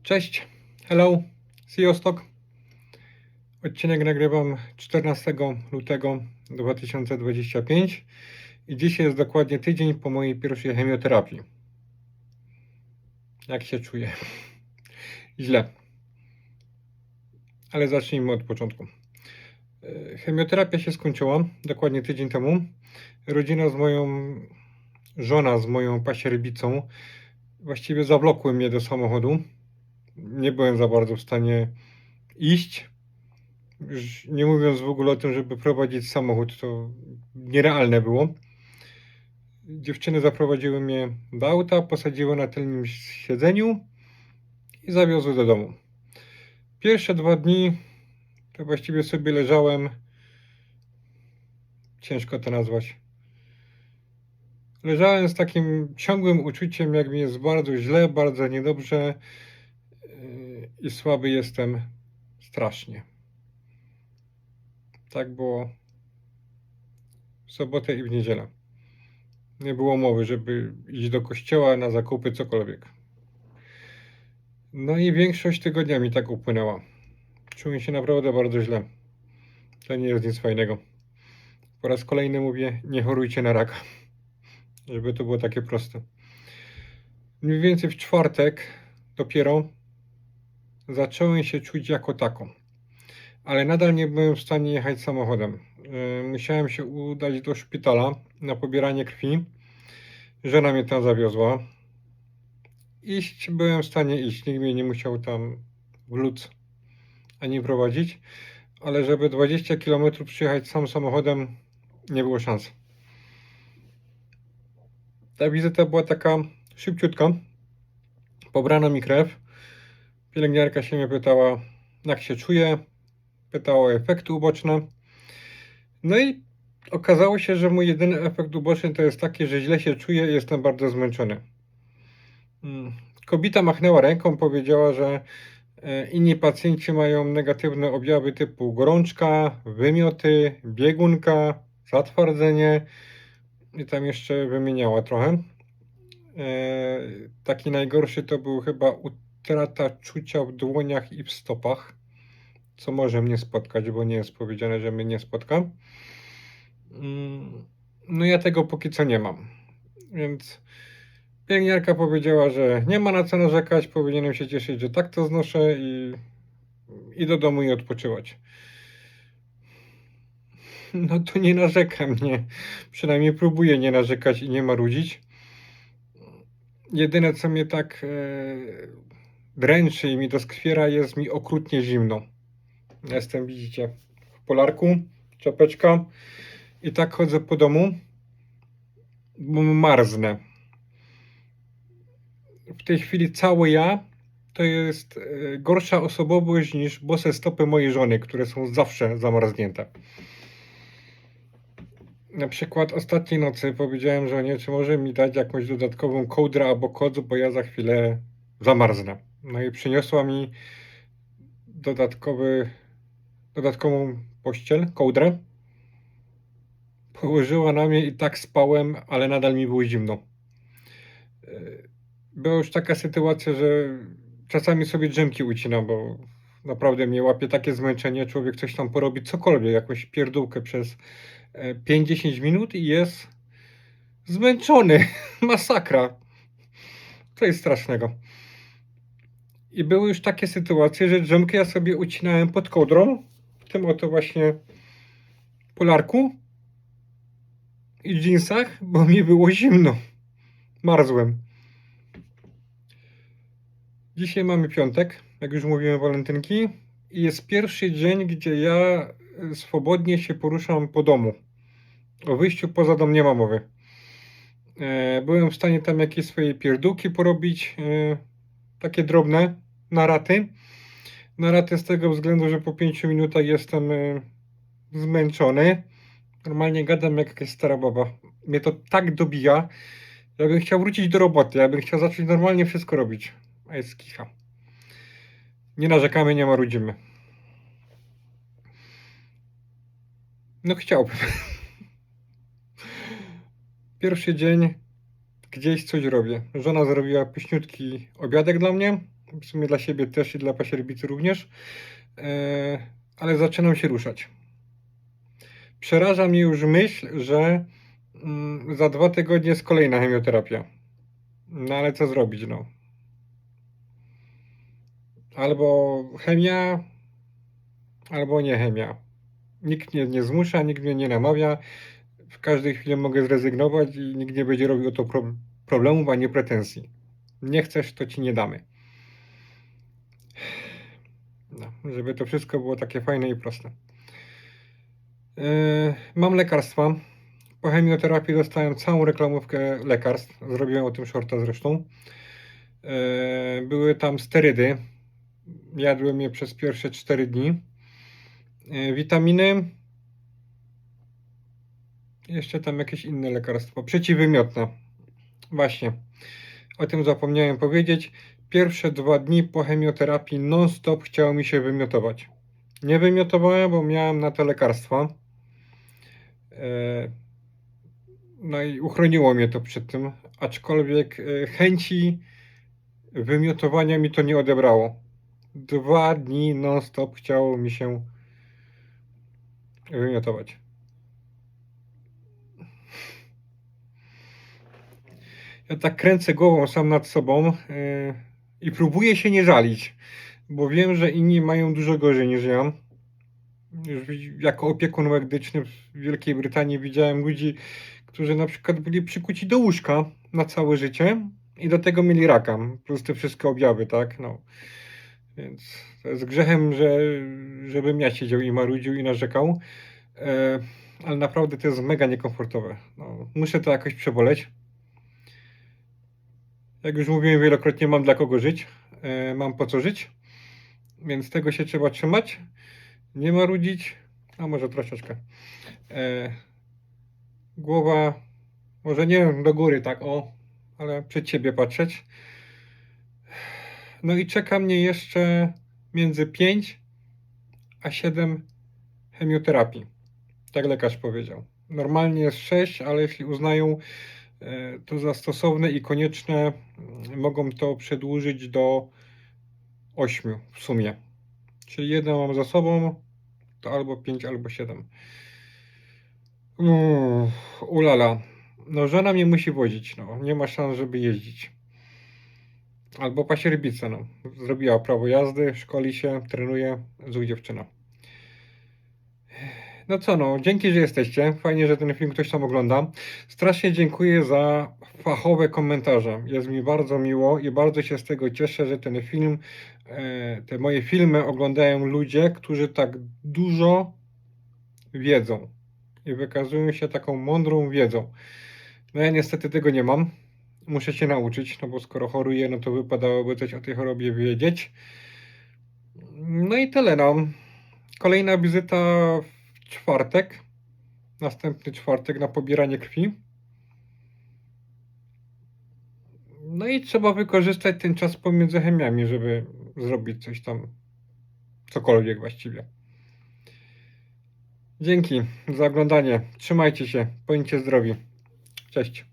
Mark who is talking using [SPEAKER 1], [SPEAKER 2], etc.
[SPEAKER 1] Cześć, hello, Sziasztok. Odcinek nagrywam 14 lutego 2025 i dzisiaj jest dokładnie tydzień po mojej pierwszej chemioterapii. Jak się czuję? Źle. Ale zacznijmy od początku. Chemioterapia się skończyła dokładnie tydzień temu. Żona z moją pasierbicą właściwie zawlokły mnie do samochodu. Nie byłem za bardzo w stanie iść. Już nie mówiąc w ogóle o tym, żeby prowadzić samochód, to nierealne było. Dziewczyny zaprowadziły mnie do auta, posadziły na tylnym siedzeniu i zawiozły do domu. Pierwsze 2 dni to właściwie sobie leżałem. Ciężko to nazwać. Leżałem z takim ciągłym uczuciem, jak mi jest bardzo źle, bardzo niedobrze i słaby jestem strasznie. Tak było w sobotę i w niedzielę. Nie było mowy, żeby iść do kościoła, na zakupy, cokolwiek. No i większość tygodnia mi tak upłynęła. Czułem się naprawdę bardzo źle. To nie jest nic fajnego. Po raz kolejny mówię, nie chorujcie na raka. Żeby to było takie proste. Mniej więcej w czwartek dopiero zacząłem się czuć jako tako. Ale nadal nie byłem w stanie jechać samochodem. Musiałem się udać do szpitala na pobieranie krwi. Żona mnie tam zawiozła. Byłem w stanie iść. Nikt mnie nie musiał tam wlóc ani prowadzić. Ale żeby 20 km przyjechać sam samochodem, nie było szans. Ta wizyta była taka szybciutka. Pobrano mi krew. Pielęgniarka się mnie pytała, jak się czuję. Pytała o efekty uboczne. No i okazało się, że mój jedyny efekt uboczny to jest taki, że źle się czuję i jestem bardzo zmęczony. Kobieta machnęła ręką, powiedziała, że inni pacjenci mają negatywne objawy typu gorączka, wymioty, biegunka, zatwardzenie i tam jeszcze wymieniała trochę. Taki najgorszy to był chyba utrata czucia w dłoniach i w stopach, co może mnie spotkać, bo nie jest powiedziane, że mnie nie spotka. No ja tego póki co nie mam, więc pielęgniarka powiedziała, że nie ma na co narzekać, powinienem się cieszyć, że tak to znoszę i do domu i odpoczywać. No to nie narzekam, nie. Przynajmniej próbuję nie narzekać i nie marudzić. Jedyne, co mnie tak dręczy i mi doskwiera, jest mi okrutnie zimno. Jestem, widzicie, w polarku, czapeczka i tak chodzę po domu, bo marznę. W tej chwili cały ja to jest gorsza osobowość niż bose stopy mojej żony, które są zawsze zamarznięte. Na przykład ostatniej nocy powiedziałem żonie, czy może mi dać jakąś dodatkową kołdrę albo koc, bo ja za chwilę zamarznę. No i przyniosła mi dodatkową pościel, kołdrę. Położyła na mnie i tak spałem, ale nadal mi było zimno. Była już taka sytuacja, że czasami sobie drzemki ucinam, bo naprawdę mnie łapie takie zmęczenie, człowiek coś tam porobi, cokolwiek, jakąś pierdółkę przez 5-10 minut i jest zmęczony. Masakra. To jest strasznego. I były już takie sytuacje, że drzemkę ja sobie ucinałem pod kołdrą, w tym oto właśnie polarku i dżinsach, bo mi było zimno. Marzłem. Dzisiaj mamy piątek, jak już mówiłem, walentynki i jest pierwszy dzień, gdzie ja swobodnie się poruszam po domu. O wyjściu poza dom nie ma mowy. Byłem w stanie tam jakieś swoje pierdółki porobić, takie drobne, na raty. Na raty z tego względu, że po 5 minutach jestem zmęczony. Normalnie gadam jak jakaś stara baba. Mnie to tak dobija, ja bym chciał wrócić do roboty, ja bym chciał zacząć normalnie wszystko robić. A jest kicha. Nie narzekamy, nie marudzimy. No chciałbym. Pierwszy dzień gdzieś coś robię. Żona zrobiła pyszniutki obiadek dla mnie. w sumie dla siebie też i dla pasierbicy również, ale zaczynam się ruszać. Przeraża mnie już myśl, że za 2 tygodnie jest kolejna chemioterapia. No ale co zrobić, no. Albo chemia, albo nie chemia. Nikt mnie nie zmusza, nikt mnie nie namawia. W każdej chwili mogę zrezygnować i nikt nie będzie robił o to problemów, ani pretensji. Nie chcesz, to ci nie damy. No, żeby to wszystko było takie fajne i proste. Mam lekarstwa. Po chemioterapii dostałem całą reklamówkę lekarstw. Zrobiłem o tym shorta zresztą. Były tam sterydy. Jadłem je przez pierwsze 4 dni. Witaminy. Jeszcze tam jakieś inne lekarstwo. Przeciwwymiotne. Właśnie. O tym zapomniałem powiedzieć. Pierwsze 2 dni po chemioterapii non-stop chciało mi się wymiotować. Nie wymiotowałem, bo miałem na te lekarstwa. No i uchroniło mnie to przed tym, aczkolwiek chęci wymiotowania mi to nie odebrało. 2 dni non-stop chciało mi się wymiotować. Ja tak kręcę głową sam nad sobą i próbuję się nie żalić, bo wiem, że inni mają dużo gorzej niż ja. Już jako opiekun medyczny w Wielkiej Brytanii widziałem ludzi, którzy na przykład byli przykuci do łóżka na całe życie i do tego mieli raka, plus te wszystkie objawy, tak? No. Więc to jest grzechem, żebym ja siedział i marudził i narzekał, ale naprawdę to jest mega niekomfortowe. No, muszę to jakoś przeboleć. Jak już mówiłem wielokrotnie, mam dla kogo żyć, mam po co żyć, więc tego się trzeba trzymać, nie marudzić, a może troszeczkę. Głowa, może nie do góry, tak o, ale przed siebie patrzeć. No i czeka mnie jeszcze między 5 a 7 chemioterapii. Tak lekarz powiedział. Normalnie jest 6, ale jeśli uznają to za stosowne i konieczne, mogą to przedłużyć do 8 w sumie. Czyli 1 mam za sobą, to albo 5, albo 7. Ulala. No żona mnie musi wozić, no. Nie ma szans, żeby jeździć. Albo pasierbica, no. Zrobiła prawo jazdy, szkoli się, trenuje, zły dziewczyna. No co, no, dzięki, że jesteście. Fajnie, że ten film ktoś tam ogląda. Strasznie dziękuję za fachowe komentarze. Jest mi bardzo miło i bardzo się z tego cieszę, że ten film, te moje filmy oglądają ludzie, którzy tak dużo wiedzą i wykazują się taką mądrą wiedzą. No ja niestety tego nie mam. Muszę się nauczyć, no bo skoro choruję, no to wypadałoby coś o tej chorobie wiedzieć. No i tyle, no. Kolejna wizyta w czwartek. Następny czwartek na pobieranie krwi. No i trzeba wykorzystać ten czas pomiędzy chemiami, żeby zrobić coś tam, cokolwiek właściwie. Dzięki za oglądanie. Trzymajcie się. Bądźcie zdrowi. Cześć.